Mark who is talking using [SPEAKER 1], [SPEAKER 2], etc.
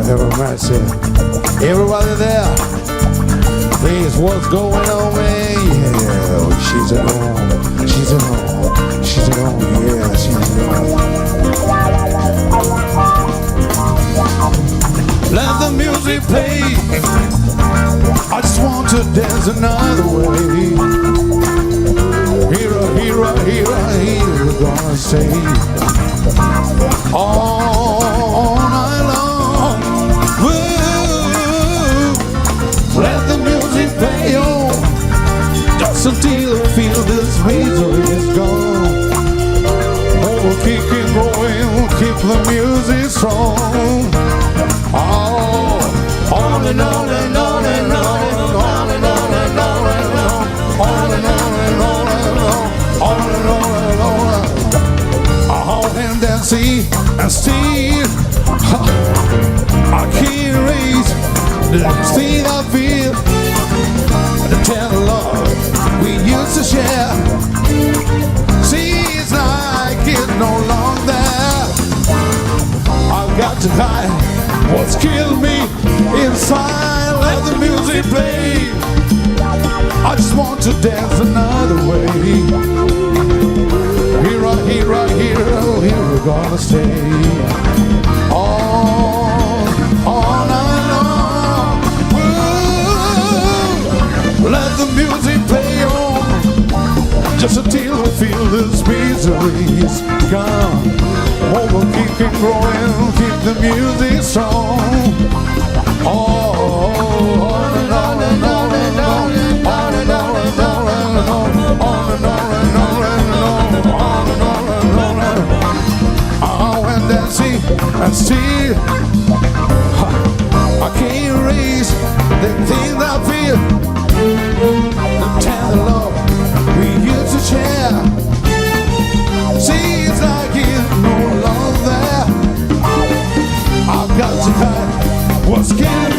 [SPEAKER 1] have mercy. Everybody there, please, what's going on, man? Yeah, she's at home. She's at home. She's at home. Yeah, she's at home. Let the music play. I just want to dance another way. Here, gonna say all night long. Woo, let the music play on, just until I feel this misery is gone. Oh, we'll keep it going, we'll keep the music strong. Oh, on and on and on and on and on and on and on and on, on and on and on and on, on and on and on. Oh, and then see and see, I can't erase the thing I feel, the tender love we used to share. See, it's like it's no longer there. I've got to hide what's killed me inside. Let the music play. I just want to dance another way. Here, oh, here we're gonna stay. All night long. Woo, let the music play on, just until we feel this misery's gone. Oh, we'll keep it growing, keep the music strong. On and on and on and on, on and on and on and on, on and on and on and on, on and on and on and on. Oh, and then see and see, I can't erase the things I feel, the tender love we used to share. See, it's like it's no longer there. I've got to hide what's killing